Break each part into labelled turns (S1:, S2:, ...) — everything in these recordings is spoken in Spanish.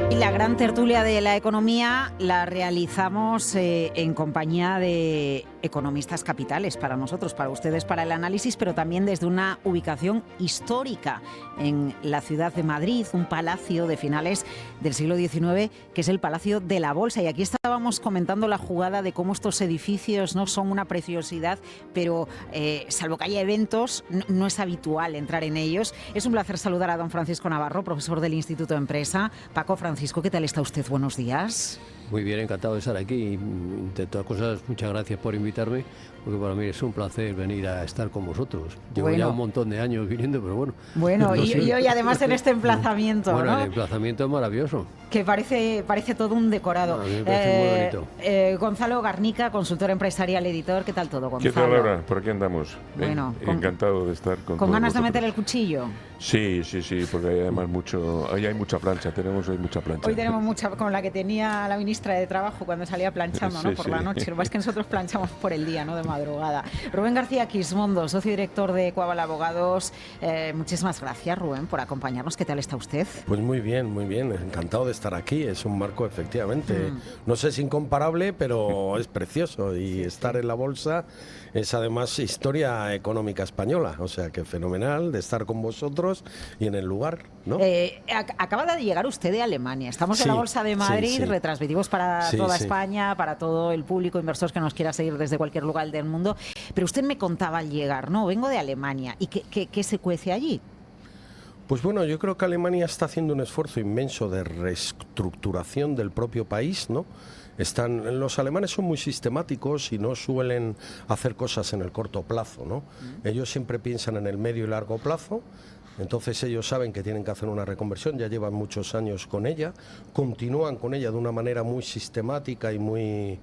S1: Y la gran tertulia de la economía la realizamos en compañía de economistas capitales para nosotros, para ustedes, para el análisis, pero también desde una ubicación histórica en la ciudad de Madrid, un palacio de finales del siglo XIX, que es el Palacio de la Bolsa. Y aquí estábamos comentando la jugada de cómo estos edificios no son una preciosidad, pero salvo que haya eventos, no es habitual entrar en ellos. Es un placer saludar a don Francisco Navarro, profesor del Instituto de Empresa. Paco, Francisco, ¿qué tal está usted? Buenos días.
S2: Muy bien, encantado de estar aquí. De todas cosas, muchas gracias por invitarme, porque para mí es un placer venir a estar con vosotros. Llevo ya un montón de años viniendo, pero bueno.
S1: Bueno, y hoy además en este emplazamiento,
S2: bueno,
S1: ¿no?
S2: El emplazamiento es maravilloso.
S1: Que parece todo un decorado.
S2: A mí me parece muy bonito.
S1: Gonzalo Garnica, consultor empresarial, editor. ¿Qué tal todo, Gonzalo?
S3: ¿Qué tal ahora? ¿Por aquí andamos?
S1: Bueno,
S3: encantado de estar con
S1: ¿Con ganas
S3: vosotros.
S1: de meter el cuchillo?
S3: Sí, porque hay además hay mucha plancha, tenemos hoy mucha plancha.
S1: Hoy tenemos mucha, como la que tenía la ministra de Trabajo cuando salía planchando, ¿no? Por la noche. Lo que pasa es que nosotros planchamos por el día, no de madrugada. Rubén García Quismondo, socio director de Coabal Abogados. Muchísimas gracias, Rubén, por acompañarnos. ¿Qué tal está usted?
S4: Pues muy bien, encantado de estar aquí. Es un marco, efectivamente, no sé si incomparable, pero es precioso. Y estar en la bolsa es además historia económica española, o sea que fenomenal de estar con vosotros y en el lugar, ¿no?
S1: Acaba de llegar usted de Alemania. Estamos en la Bolsa de Madrid, retransmitimos para toda España, para todo el público inversor que nos quiera seguir desde cualquier lugar del mundo. Pero usted me contaba al llegar, ¿no? Vengo de Alemania. ¿Y qué se cuece allí?
S4: Pues bueno, yo creo que Alemania está haciendo un esfuerzo inmenso de reestructuración del propio país, ¿no? Los alemanes son muy sistemáticos y no suelen hacer cosas en el corto plazo, ¿no? Ellos siempre piensan en el medio y largo plazo. Entonces ellos saben que tienen que hacer una reconversión, ya llevan muchos años con ella, continúan con ella de una manera muy sistemática y muy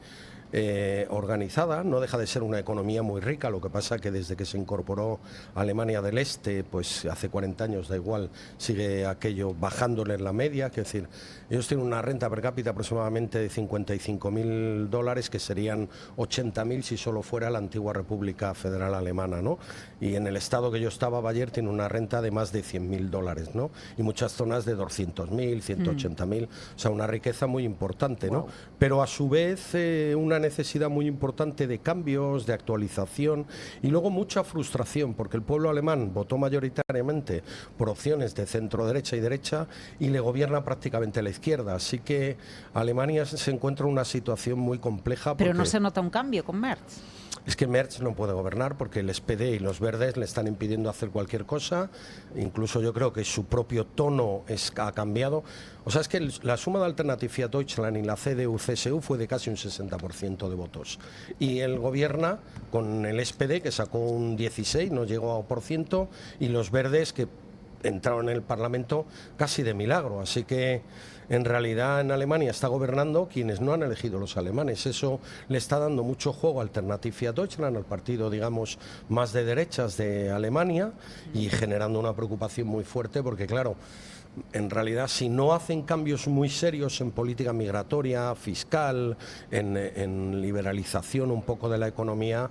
S4: organizada. No deja de ser una economía muy rica, lo que pasa que desde que se incorporó Alemania del Este, pues hace 40 años, da igual, sigue aquello bajándole en la media, es decir, ellos tienen una renta per cápita aproximadamente de $55.000, que serían 80.000 si solo fuera la antigua República Federal Alemana, ¿no? Y en el estado que yo estaba, Bayer, tiene una renta de más de $100.000, ¿no? Y muchas zonas de 200.000, 180.000, o sea, una riqueza muy importante, ¿no? Pero a su vez una necesidad muy importante de cambios, de actualización y luego mucha frustración, porque el pueblo alemán votó mayoritariamente por opciones de centro derecha y derecha y le gobierna prácticamente la izquierda, así que Alemania se encuentra en una situación muy compleja.
S1: Pero no se nota un cambio con Merz.
S4: Es que Merz no puede gobernar porque el SPD y los verdes le están impidiendo hacer cualquier cosa. Incluso yo creo que su propio tono ha cambiado. O sea, es que la suma de Alternative für Deutschland y la CDU-CSU fue de casi un 60% de votos. Y él gobierna con el SPD, que sacó un 16%, no llegó a %, y los verdes, que entraron en el Parlamento casi de milagro. Así que en realidad en Alemania está gobernando quienes no han elegido los alemanes. Eso le está dando mucho juego a Alternative für Deutschland, al partido, digamos, más de derechas de Alemania, y generando una preocupación muy fuerte porque, claro, en realidad, si no hacen cambios muy serios en política migratoria, fiscal, en liberalización un poco de la economía,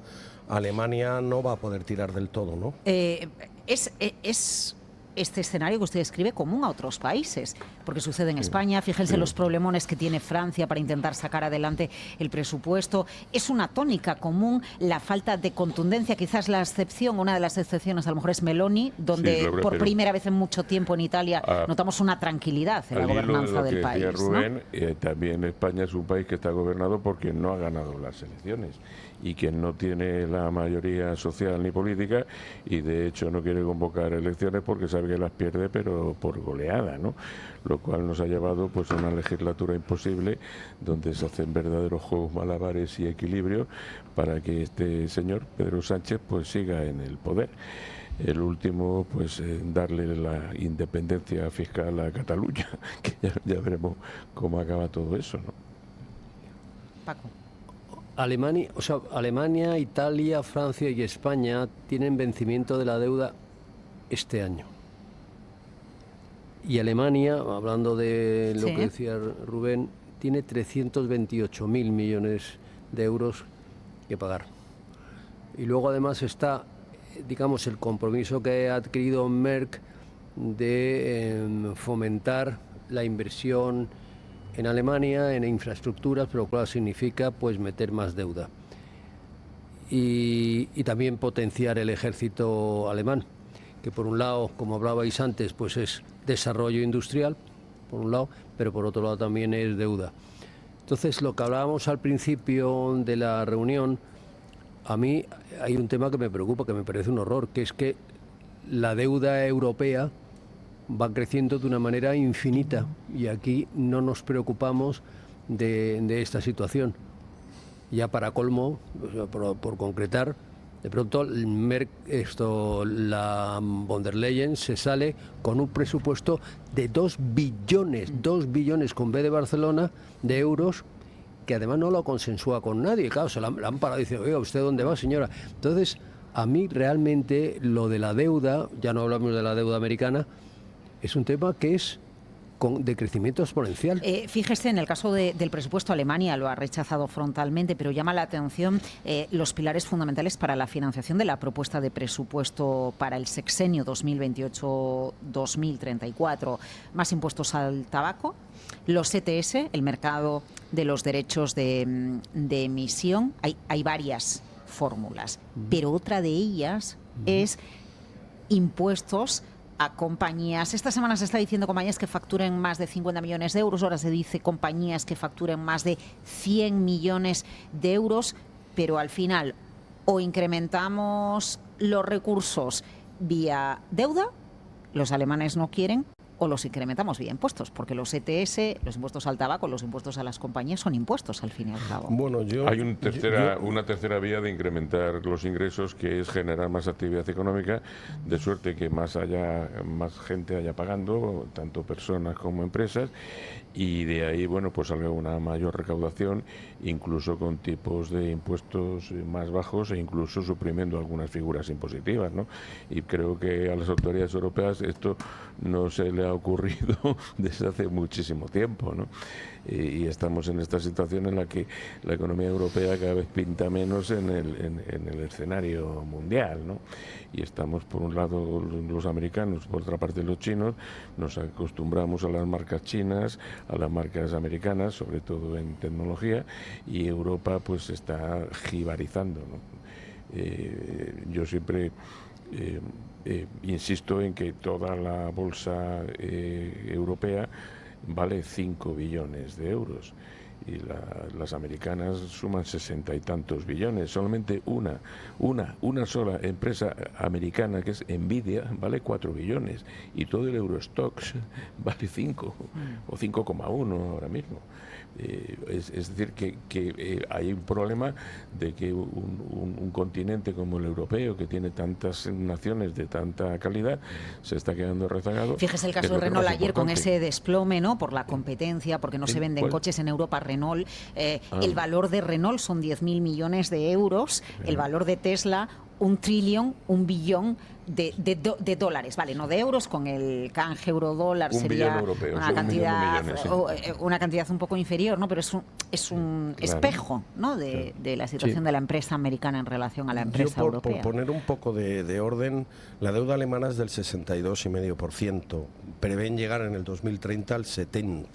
S4: Alemania no va a poder tirar del todo, ¿no?
S1: Es este escenario que usted describe común a otros países, porque sucede en España. Fíjense los problemones que tiene Francia para intentar sacar adelante el presupuesto. Es una tónica común la falta de contundencia. Quizás la excepción, una de las excepciones a lo mejor es Meloni, donde por primera vez en mucho tiempo en Italia notamos una tranquilidad en la gobernanza del país, ¿no?
S3: Rubén, también España es un país que está gobernado por quien no ha ganado las elecciones y quien no tiene la mayoría social ni política, y de hecho no quiere convocar elecciones porque sabe que las pierde, pero por goleada, ¿no? Lo cual nos ha llevado pues a una legislatura imposible, donde se hacen verdaderos juegos malabares y equilibrio para que este señor Pedro Sánchez pues siga en el poder. El último, pues darle la independencia fiscal a Cataluña, que ya veremos cómo acaba todo eso, ¿no?
S1: Paco.
S2: Alemania, Italia, Francia y España tienen vencimiento de la deuda este año. Y Alemania, hablando de lo que decía Rubén, tiene 328.000 millones de euros que pagar. Y luego además está, digamos, el compromiso que ha adquirido Merck de fomentar la inversión en Alemania, en infraestructuras, pero claro, significa pues meter más deuda. Y también potenciar el ejército alemán, que por un lado, como hablabais antes, pues es desarrollo industrial, por un lado, pero por otro lado también es deuda. Entonces, lo que hablábamos al principio de la reunión, a mí hay un tema que me preocupa, que me parece un horror, que es que la deuda europea va creciendo de una manera infinita y aquí no nos preocupamos de esta situación. Ya para colmo, por concretar, de pronto la von der Leyen se sale con un presupuesto de 2 billones con B de Barcelona, de euros, que además no lo consensúa con nadie. Claro, se la han parado y dice, oiga, ¿usted dónde va, señora? Entonces, a mí realmente lo de la deuda, ya no hablamos de la deuda americana, es un tema que es de crecimiento exponencial.
S1: Fíjese, en el caso del presupuesto, Alemania lo ha rechazado frontalmente, pero llama la atención los pilares fundamentales para la financiación de la propuesta de presupuesto para el sexenio 2028-2034. Más impuestos al tabaco, los ETS, el mercado de los derechos de emisión. Hay varias fórmulas, pero otra de ellas es impuestos a compañías. Esta semana se está diciendo compañías que facturen más de 50 millones de euros, ahora se dice compañías que facturen más de 100 millones de euros, pero al final o incrementamos los recursos vía deuda, los alemanes no quieren, o los incrementamos vía impuestos, porque los ETS, los impuestos al tabaco, los impuestos a las compañías son impuestos al fin y al cabo.
S3: Bueno, hay una tercera vía de incrementar los ingresos, que es generar más actividad económica, de suerte que más gente haya pagando, tanto personas como empresas, y de ahí, bueno, pues salga una mayor recaudación, incluso con tipos de impuestos más bajos e incluso suprimiendo algunas figuras impositivas, ¿no? Y creo que a las autoridades europeas esto no se le ha ocurrido desde hace muchísimo tiempo, ¿no? Y estamos en esta situación en la que la economía europea cada vez pinta menos en el escenario mundial, ¿no? Y estamos, por un lado, los americanos, por otra parte los chinos, nos acostumbramos a las marcas chinas, a las marcas americanas, sobre todo en tecnología, y Europa pues está jibarizando, ¿no? Yo siempre insisto en que toda la bolsa europea vale 5 billones de euros y las americanas suman 60 y tantos billones. Solamente una sola empresa americana, que es Nvidia, vale 4 billones y todo el Eurostoxx vale 5 o 5,1 ahora mismo. Es decir, que hay un problema de que un continente como el europeo, que tiene tantas naciones de tanta calidad, se está quedando rezagado.
S1: Fíjese el caso de Renault ayer con ese desplome, ¿no? Por la competencia, porque no se venden coches en Europa. Renault, el valor de Renault son 10.000 millones de euros, el valor de Tesla 1 billón de dólares, vale, no de euros, con el canje euro-dólar sería
S3: europeo,
S1: una cantidad un poco inferior, ¿no? Pero es un espejo, ¿no? de la situación de la empresa americana en relación a la empresa europea.
S4: Por poner un poco de orden, la deuda alemana es del 62,5%, prevén llegar en el 2030 al 70%.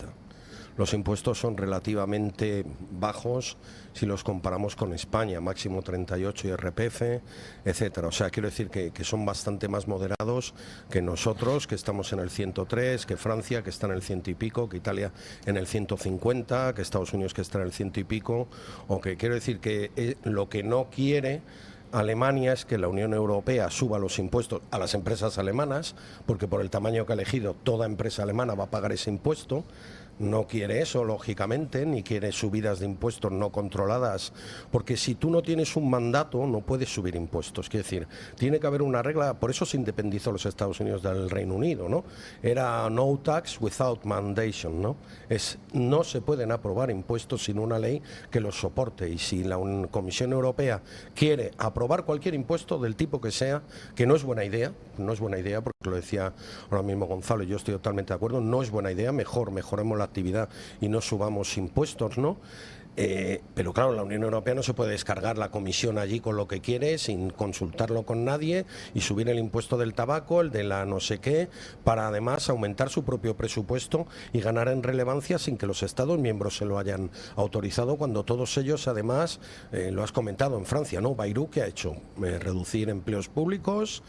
S4: Los impuestos son relativamente bajos si los comparamos con España, máximo 38 IRPF, etcétera. O sea, quiero decir que son bastante más moderados que nosotros, que estamos en el 103, que Francia, que está en el 100 y pico, que Italia en el 150, que Estados Unidos, que está en el 100 y pico, o que quiero decir que lo que no quiere Alemania es que la Unión Europea suba los impuestos a las empresas alemanas, porque por el tamaño que ha elegido, toda empresa alemana va a pagar ese impuesto. No quiere eso, lógicamente, ni quiere subidas de impuestos no controladas, porque si tú no tienes un mandato no puedes subir impuestos. Quiere decir, tiene que haber una regla, por eso se independizó los Estados Unidos del Reino Unido, ¿no? Era no tax without mandation, ¿no? No se pueden aprobar impuestos sin una ley que los soporte, y si la Comisión Europea quiere aprobar cualquier impuesto del tipo que sea, que no es buena idea, porque lo decía ahora mismo Gonzalo y yo estoy totalmente de acuerdo, no es buena idea, mejoremos la actividad y no subamos impuestos, ¿no? Pero claro, la Unión Europea no se puede descargar la comisión allí con lo que quiere, sin consultarlo con nadie, y subir el impuesto del tabaco, el de la no sé qué, para además aumentar su propio presupuesto y ganar en relevancia sin que los Estados miembros se lo hayan autorizado, cuando todos ellos además, lo has comentado en Francia, ¿no? Bayrou, ¿qué ha hecho? Reducir empleos públicos,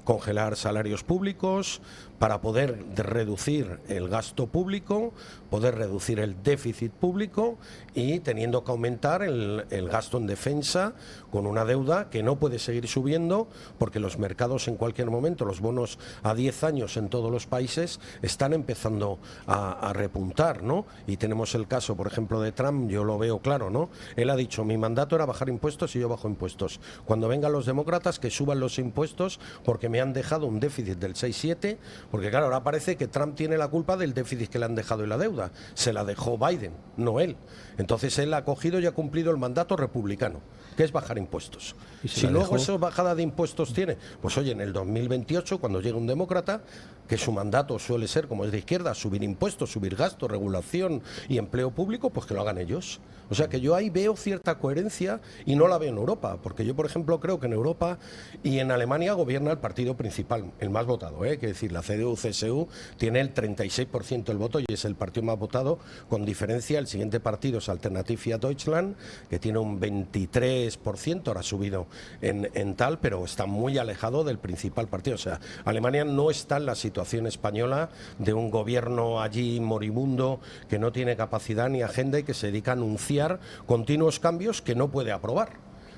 S4: congelar salarios públicos, para poder reducir el gasto público, poder reducir el déficit público y teniendo que aumentar el gasto en defensa, con una deuda que no puede seguir subiendo porque los mercados en cualquier momento, los bonos a 10 años en todos los países están empezando a repuntar, ¿no? Y tenemos el caso, por ejemplo, de Trump, yo lo veo claro, ¿no? Él ha dicho, mi mandato era bajar impuestos y yo bajo impuestos. Cuando vengan los demócratas, que suban los impuestos porque me han dejado un déficit del 6,7, porque claro, ahora parece que Trump tiene la culpa del déficit que le han dejado y la deuda. Se la dejó Biden, no él. Entonces él ha cogido y ha cumplido el mandato republicano, que es bajar impuestos. Si luego esa bajada de impuestos tiene, pues oye, en el 2028, cuando llegue un demócrata, que su mandato suele ser, como es de izquierda, subir impuestos, subir gasto, regulación y empleo público, pues que lo hagan ellos. O sea que yo ahí veo cierta coherencia y no la veo en Europa, porque yo, por ejemplo, creo que en Europa y en Alemania gobierna el partido principal, el más votado, que es decir, la CDU-CSU tiene el 36% del voto y es el partido más votado, con diferencia. El siguiente partido es Alternative für Deutschland, que tiene un 23%, ahora ha subido en tal, pero está muy alejado del principal partido. O sea, Alemania no está en la situación española de un gobierno allí moribundo que no tiene capacidad ni agenda y que se dedica a anunciar continuos cambios que no puede aprobar.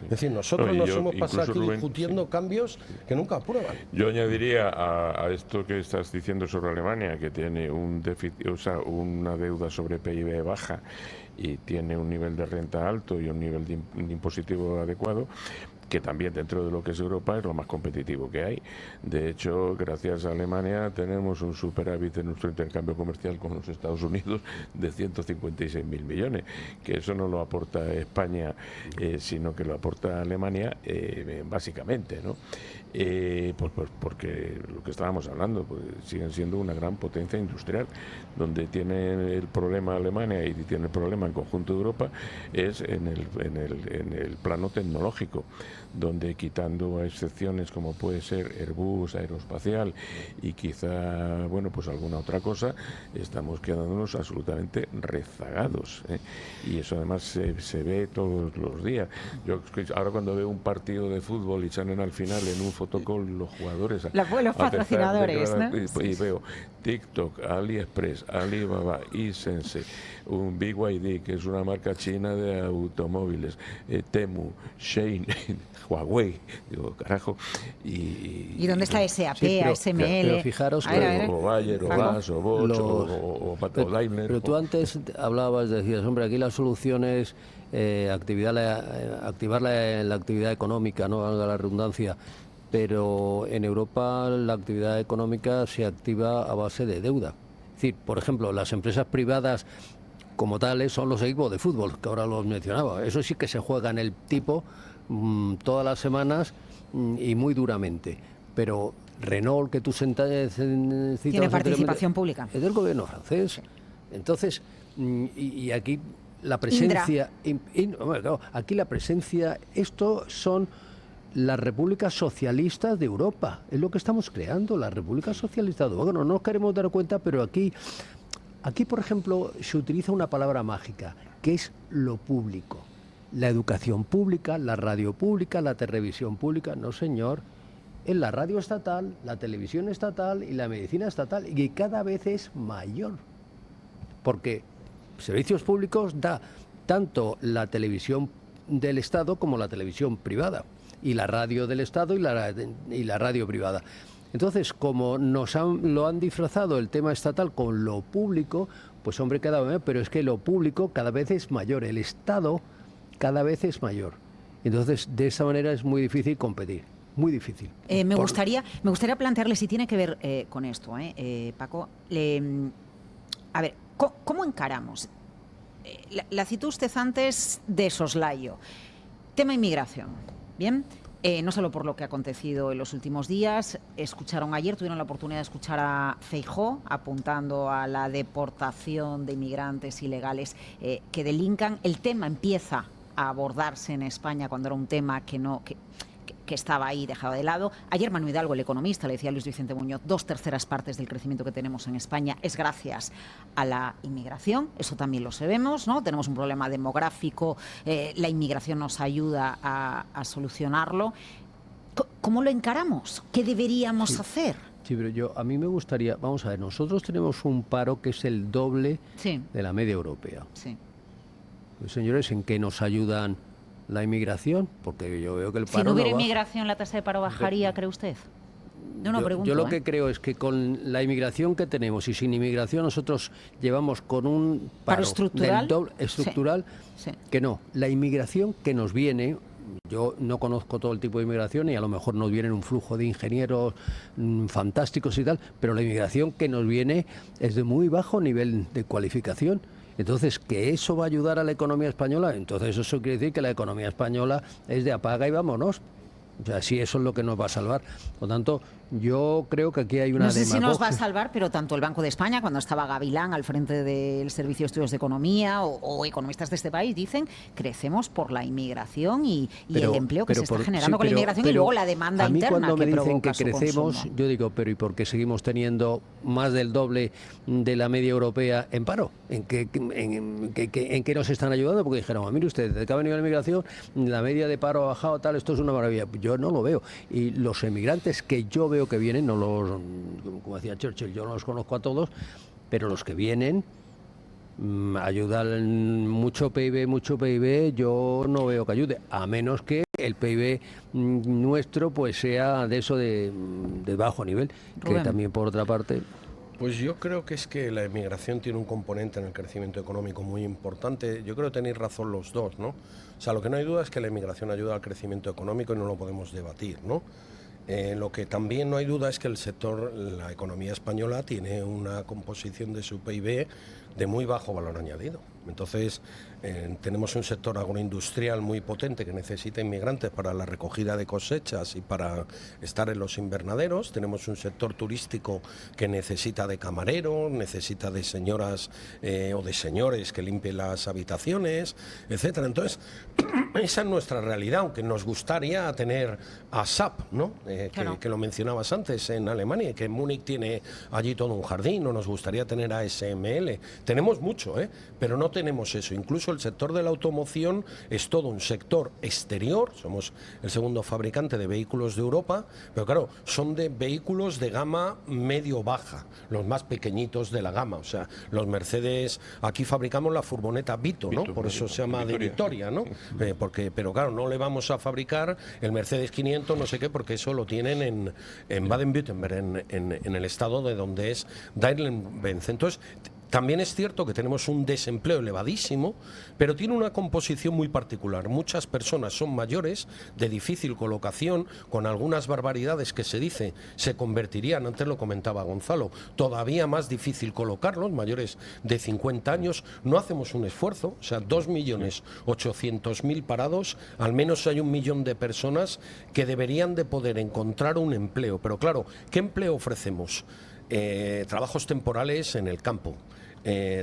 S4: Es decir, nosotros nos hemos pasado aquí discutiendo cambios que nunca aprueban.
S3: Yo añadiría a esto que estás diciendo sobre Alemania, que tiene un déficit, o sea, una deuda sobre PIB baja y tiene un nivel de renta alto y un nivel de impositivo adecuado, que también dentro de lo que es Europa es lo más competitivo que hay. De hecho, gracias a Alemania tenemos un superávit en nuestro intercambio comercial con los Estados Unidos de 156.000 millones, que eso no lo aporta España, sino que lo aporta Alemania, básicamente, ¿no? Pues porque lo que estábamos hablando, pues siguen siendo una gran potencia industrial. Donde tiene el problema Alemania y tiene el problema en conjunto de Europa es en el plano tecnológico, donde, quitando a excepciones como puede ser Airbus, Aeroespacial y quizá, bueno, pues alguna otra cosa, estamos quedándonos absolutamente rezagados, y eso además se ve todos los días. Yo ahora, cuando veo un partido de fútbol y salen al final en un fotocall los jugadores,
S1: los patrocinadores, ¿no?
S3: y veo TikTok, AliExpress, Alibaba, Hisense, un BYD, que es una marca china de automóviles, Temu, Shein, Huawei, digo, carajo. ¿Y
S1: dónde está SAP,
S2: sí,
S1: ASML?
S2: Pero fijaros que
S3: o Bayer, o Gas, o Bosch, o Daimler.
S2: Pero tú antes hablabas, decías, hombre, aquí la solución es activar la actividad económica, no valga la redundancia. Pero en Europa la actividad económica se activa a base de deuda. Es decir, por ejemplo, las empresas privadas como tales son los equipos de fútbol, que ahora los mencionaba. Eso sí que se juega en el tipo todas las semanas y muy duramente. Pero Renault, que tú citabas,
S1: tiene participación pública.
S2: Es del gobierno francés. Entonces, y aquí la presencia... aquí la presencia... Esto son las repúblicas socialistas de Europa. Es lo que estamos creando, las repúblicas socialistas de Europa. Bueno, no nos queremos dar cuenta, pero aquí, por ejemplo, se utiliza una palabra mágica, que es lo público. La educación pública, la radio pública, la televisión pública. No, señor. Es la radio estatal, la televisión estatal y la medicina estatal, y que cada vez es mayor. Porque servicios públicos da tanto la televisión del Estado como la televisión privada, y la radio del Estado y la radio privada. Entonces, como lo han disfrazado el tema estatal con lo público, pues hombre, queda bien, pero es que lo público cada vez es mayor, el Estado cada vez es mayor. Entonces, de esa manera es muy difícil competir, muy difícil.
S1: Me gustaría plantearle, si tiene que ver con esto, Paco, a ver, ¿cómo encaramos? La citó usted antes de soslayo. Tema inmigración. Bien, No solo por lo que ha acontecido en los últimos días, tuvieron la oportunidad de escuchar a Feijóo apuntando a la deportación de inmigrantes ilegales que delincan. El tema empieza a abordarse en España cuando era un tema que estaba ahí dejado de lado. Ayer Manu Hidalgo, el economista, le decía a Luis Vicente Muñoz, 2/3 partes del crecimiento que tenemos en España es gracias a la inmigración. Eso también lo sabemos, ¿no? Tenemos un problema demográfico, la inmigración nos ayuda a solucionarlo. ¿Cómo lo encaramos? ¿Qué deberíamos hacer?
S2: Sí, pero a mí me gustaría, vamos a ver, nosotros tenemos un paro que es el doble de la media europea.
S1: Sí.
S2: Señores, ¿en qué nos ayudan la inmigración? Porque yo veo que el paro
S1: si no hubiera
S2: baja.
S1: Inmigración, ¿la tasa de paro bajaría, cree usted?
S2: Yo lo que creo es que con la inmigración que tenemos y sin inmigración nosotros llevamos con un paro
S1: estructural,
S2: estructural
S1: sí.
S2: Que no. La inmigración que nos viene, yo no conozco todo el tipo de inmigración y a lo mejor nos viene un flujo de ingenieros fantásticos y tal, pero la inmigración que nos viene es de muy bajo nivel de cualificación. Entonces, ¿que eso va a ayudar a la economía española? Entonces eso quiere decir que la economía española es de apaga y vámonos. O sea, sí, eso es lo que nos va a salvar. Por lo tanto, yo creo que aquí hay una demagogia.
S1: No sé si nos va a salvar, pero tanto el Banco de España, cuando estaba Gavilán al frente del Servicio de Estudios de Economía, o economistas de este país, dicen crecemos por la inmigración y el empleo que se está generando con la inmigración y luego la demanda interna que
S2: cuando me dicen que crecemos,
S1: consumo.
S2: yo digo, pero ¿y por qué seguimos teniendo más del doble de la media europea en paro? ¿En qué nos están ayudando? Porque dijeron, mire usted, desde que ha venido la inmigración, la media de paro ha bajado, tal, esto es una maravilla. Yo no lo veo. Y los emigrantes que yo veo que vienen, como decía Churchill, yo no los conozco a todos, pero los que vienen ayudan mucho PIB, yo no veo que ayude, a menos que el PIB nuestro pues sea de eso de bajo nivel,
S1: Rubén.
S2: que también por otra parte...
S4: Pues yo creo que es que la inmigración tiene un componente en el crecimiento económico muy importante. Yo creo que tenéis razón los dos, ¿no? O sea, lo que no hay duda es que la inmigración ayuda al crecimiento económico y no lo podemos debatir, ¿no? Lo que también no hay duda es que la economía española tiene una composición de su PIB de muy bajo valor añadido. Entonces, tenemos un sector agroindustrial muy potente que necesita inmigrantes para la recogida de cosechas y para estar en los invernaderos. Tenemos un sector turístico que necesita de camareros, necesita de señoras o de señores que limpien las habitaciones, etcétera. Entonces, esa es nuestra realidad, aunque nos gustaría tener a SAP, ¿no?
S1: Claro.
S4: Que lo mencionabas antes en Alemania, que en Múnich tiene allí todo un jardín, o nos gustaría tener a SML. Tenemos mucho, pero no tenemos eso. Incluso el sector de la automoción es todo un sector exterior. Somos el segundo fabricante de vehículos de Europa, pero claro, son de vehículos de gama medio-baja, los más pequeñitos de la gama. O sea, los Mercedes, aquí fabricamos la furgoneta Vito, ¿no? Por eso se llama de Vitoria, ¿no? Pero claro, no le vamos a fabricar el Mercedes 500, no sé qué, porque eso lo tienen en Baden-Württemberg, en el estado de donde es Daimler-Benz. Entonces, también es cierto que tenemos un desempleo elevadísimo, pero tiene una composición muy particular. Muchas personas son mayores, de difícil colocación, con algunas barbaridades que se dice se convertirían, antes lo comentaba Gonzalo, todavía más difícil colocarlos, mayores de 50 años. No hacemos un esfuerzo, o sea, 2.800.000 parados, al menos hay 1 millón de personas que deberían de poder encontrar un empleo. Pero claro, ¿qué empleo ofrecemos? Trabajos temporales en el campo.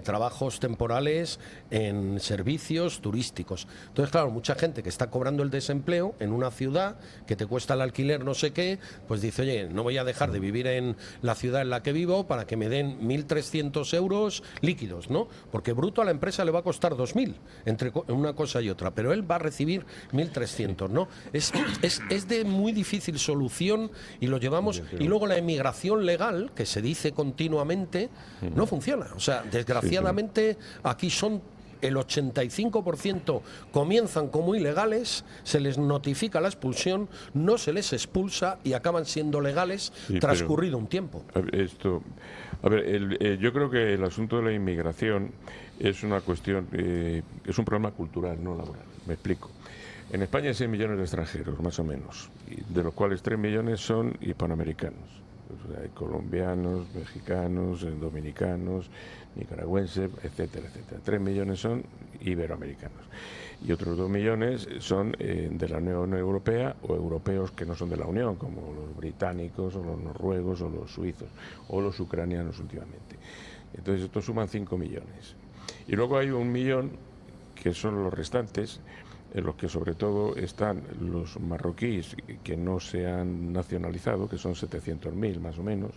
S4: Trabajos temporales en servicios turísticos. Entonces, claro, mucha gente que está cobrando el desempleo en una ciudad que te cuesta el alquiler no sé qué, pues dice, oye, no voy a dejar de vivir en la ciudad en la que vivo para que me den 1.300 euros líquidos, ¿no? Porque bruto a la empresa le va a costar 2.000 entre una cosa y otra, pero él va a recibir 1.300, ¿no? Es de muy difícil solución y lo llevamos. Y luego la emigración legal, que se dice continuamente, no funciona. O sea, desgraciadamente, aquí son el 85% comienzan como ilegales, se les notifica la expulsión, no se les expulsa y acaban siendo legales transcurrido un tiempo.
S3: Yo creo que el asunto de la inmigración es una cuestión, es un problema cultural, no laboral. Me explico. En España hay 6 millones de extranjeros, más o menos, de los cuales 3 millones son hispanoamericanos. O sea, hay colombianos, mexicanos, dominicanos, nicaragüenses, etcétera, etcétera. 3 millones son iberoamericanos. Y otros 2 millones son de la Unión Europea o europeos que no son de la Unión, como los británicos o los noruegos o los suizos o los ucranianos últimamente. Entonces estos suman 5 millones. Y luego hay 1 millón que son los restantes, en los que sobre todo están los marroquíes que no se han nacionalizado, que son 700.000 más o menos.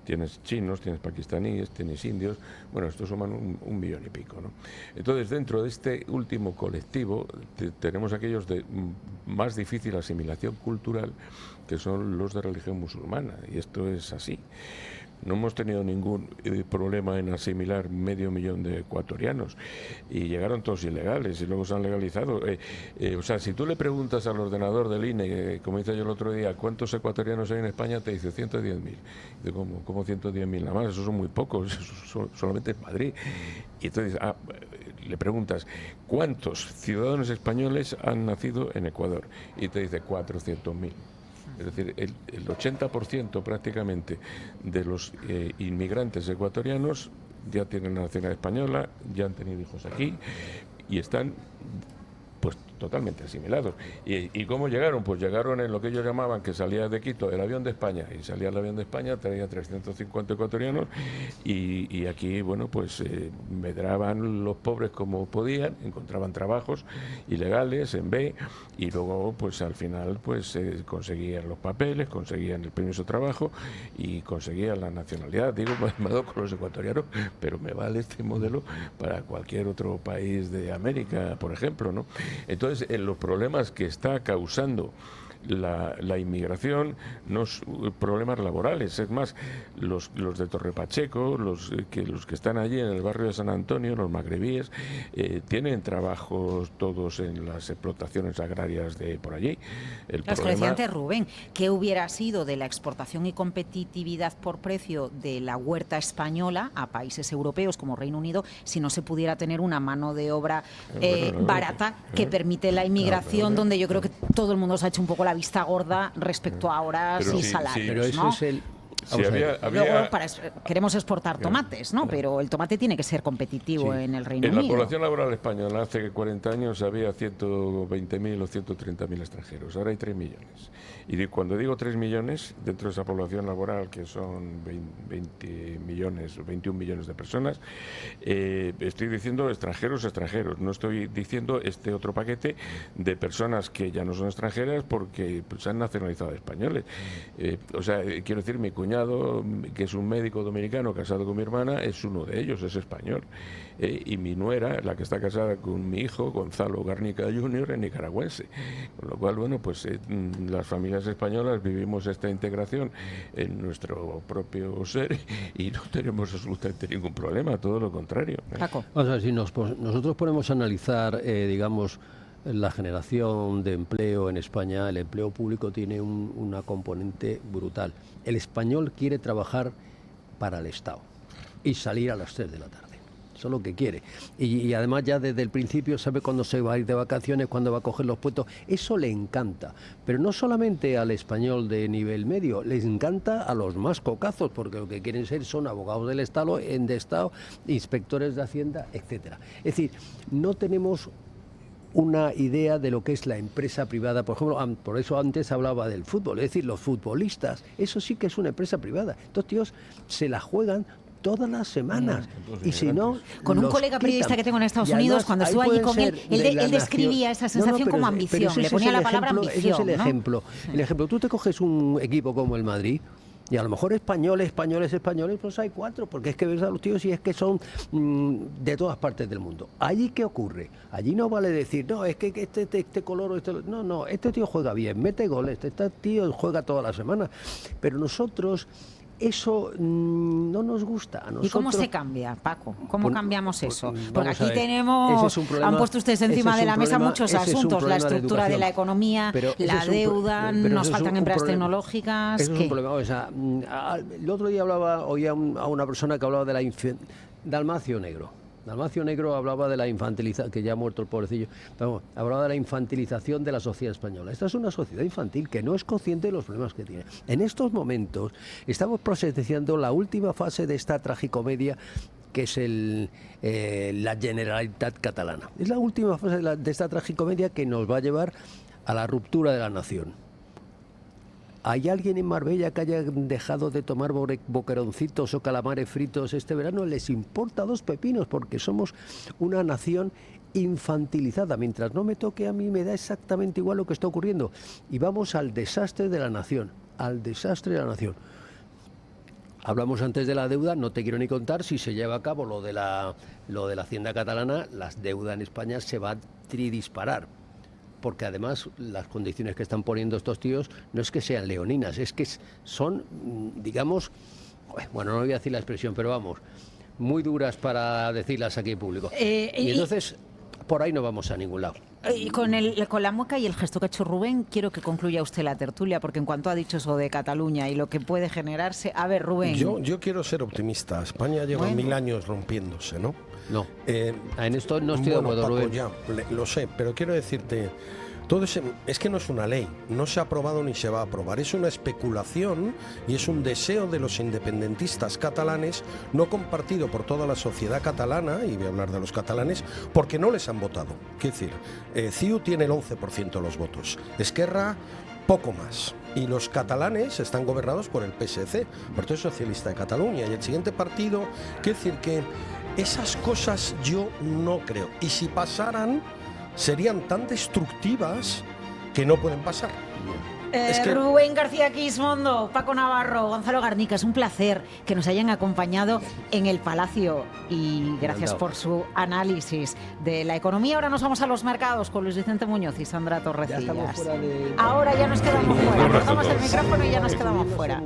S3: Tienes chinos, tienes pakistaníes, tienes indios, bueno, estos suman 1 millón y pico, ¿no? Entonces, dentro de este último colectivo tenemos aquellos de más difícil asimilación cultural, que son los de religión musulmana, y esto es así. No hemos tenido ningún problema en asimilar 500.000 de ecuatorianos, y llegaron todos ilegales y luego se han legalizado. O sea, si tú le preguntas al ordenador del INE, como hice yo el otro día, ¿cuántos ecuatorianos hay en España? Te dice 110.000. ¿Cómo 110.000 nada más? Esos son muy pocos, solamente en Madrid. Y entonces le preguntas, ¿cuántos ciudadanos españoles han nacido en Ecuador? Y te dice 400.000. Es decir, el 80% prácticamente de los inmigrantes ecuatorianos ya tienen nacionalidad española, ya han tenido hijos aquí y están pues totalmente asimilados. ¿Y cómo llegaron? Pues llegaron en lo que ellos llamaban, que salía de Quito el avión de España, y salía el avión de España, traía 350 ecuatorianos, y aquí, bueno, pues medraban los pobres como podían, encontraban trabajos ilegales en B, y luego, pues al final, pues conseguían los papeles, conseguían el permiso de trabajo, y conseguían la nacionalidad. Digo, me doy con los ecuatorianos, pero me vale este modelo para cualquier otro país de América, por ejemplo, ¿no? Entonces, los problemas que está causando la inmigración no son problemas laborales, es más, los de Torre Pacheco, los que están allí en el barrio de San Antonio, los magrebíes, tienen trabajos todos en las explotaciones agrarias de por allí.
S1: Lo que decía antes Rubén, ¿qué hubiera sido de la exportación y competitividad por precio de la huerta española a países europeos como Reino Unido si no se pudiera tener una mano de obra barata que permite la inmigración, donde yo creo que todo el mundo se ha hecho un poco la vista gorda respecto a horas y salarios,
S2: pero eso,
S1: ¿no?
S2: es el...
S3: Sí,
S1: Luego queremos exportar tomates, ¿no? Pero el tomate tiene que ser competitivo en el Reino Unido.
S3: En la población laboral española hace 40 años había 120.000 o 130.000 extranjeros. Ahora hay 3 millones. Y cuando digo 3 millones, dentro de esa población laboral, que son 20 millones o 21 millones de personas, estoy diciendo extranjeros. No estoy diciendo este otro paquete de personas que ya no son extranjeras porque se han nacionalizado españoles. O sea, quiero decir, mi cuñado, que es un médico dominicano casado con mi hermana, es uno de ellos, es español. Y mi nuera, la que está casada con mi hijo, Gonzalo Garnica Jr., es nicaragüense. Con lo cual, bueno, pues las familias españolas vivimos esta integración en nuestro propio ser y no tenemos absolutamente ningún problema, todo lo contrario.
S1: Paco.
S2: O sea, si nosotros ponemos a analizar, digamos, la generación de empleo en España, el empleo público tiene una componente brutal. El español quiere trabajar para el Estado y salir a las 3 de la tarde. Eso es lo que quiere. Y además ya desde el principio sabe cuándo se va a ir de vacaciones, cuándo va a coger los puestos. Eso le encanta. Pero no solamente al español de nivel medio, les encanta a los más cocazos, porque lo que quieren ser son abogados del Estado, inspectores de Hacienda, etcétera. Es decir, no tenemos una idea de lo que es la empresa privada. Por ejemplo, por eso antes hablaba del fútbol, es decir, los futbolistas, eso sí que es una empresa privada. Estos tíos se la juegan todas las semanas. Y si no,
S1: con un colega periodista que tengo en Estados Unidos, cuando estuve allí con él describía esa sensación como ambición, le ponía la palabra ambición.
S2: Ese es el ejemplo.
S1: ¿No?
S2: El ejemplo, tú te coges un equipo como el Madrid, y a lo mejor españoles, pues hay 4, porque es que ves a los tíos y es que son de todas partes del mundo. ¿Allí qué ocurre? Allí no vale decir, no, es que este color o este... No, este tío juega bien, mete goles, este tío juega toda la semana. Pero nosotros... Eso no nos gusta a nosotros.
S1: ¿Y cómo se cambia, Paco? ¿Cómo cambiamos eso? Porque aquí han puesto ustedes encima de la mesa muchos asuntos, la estructura de la economía, la deuda, nos faltan empresas tecnológicas.
S2: Eso es un problema. O sea, el otro día oía a una persona que hablaba de Dalmacio Negro. Dalmacio Negro hablaba de la infantilización, que ya ha muerto el pobrecillo, hablaba de la infantilización de la sociedad española. Esta es una sociedad infantil que no es consciente de los problemas que tiene. En estos momentos estamos presenciando la última fase de esta tragicomedia que es la Generalitat catalana. Es la última fase de esta tragicomedia que nos va a llevar a la ruptura de la nación. ¿Hay alguien en Marbella que haya dejado de tomar boqueroncitos o calamares fritos este verano? Les importa dos pepinos, porque somos una nación infantilizada. Mientras no me toque a mí, me da exactamente igual lo que está ocurriendo. Y vamos al desastre de la nación, al desastre de la nación. Hablamos antes de la deuda, no te quiero ni contar, si se lleva a cabo lo de la Hacienda catalana, la deuda en España se va a tridisparar. Porque además las condiciones que están poniendo estos tíos no es que sean leoninas, es que son, digamos, bueno, no voy a decir la expresión, pero vamos, muy duras para decirlas aquí en público. Y entonces, por ahí no vamos a ningún lado.
S1: Y con la mueca y el gesto que ha hecho Rubén, quiero que concluya usted la tertulia, porque en cuanto ha dicho eso de Cataluña y lo que puede generarse... A ver, Rubén...
S4: Yo quiero ser optimista. España lleva 1000 años rompiéndose, ¿no?
S2: No, en esto no estoy de acuerdo, Rubén.
S4: Ya, lo sé, pero quiero decirte... Todo es que no es una ley, no se ha aprobado ni se va a aprobar, es una especulación y es un deseo de los independentistas catalanes, no compartido por toda la sociedad catalana, y voy a hablar de los catalanes, porque no les han votado. Quiero decir, CiU tiene el 11% de los votos, Esquerra poco más, y los catalanes están gobernados por el PSC, Partido Socialista de Cataluña, y el siguiente partido, quiero decir que esas cosas yo no creo, y si pasaran serían tan destructivas que no pueden pasar.
S1: Rubén García Quismondo, Paco Navarro, Gonzalo Garnica, es un placer que nos hayan acompañado en el Palacio y gracias por su análisis de la economía. Ahora nos vamos a los mercados con Luis Vicente Muñoz y Sandra Torrecillas.
S2: Ahora
S1: ya nos quedamos fuera, cortamos el micrófono y ya nos quedamos fuera.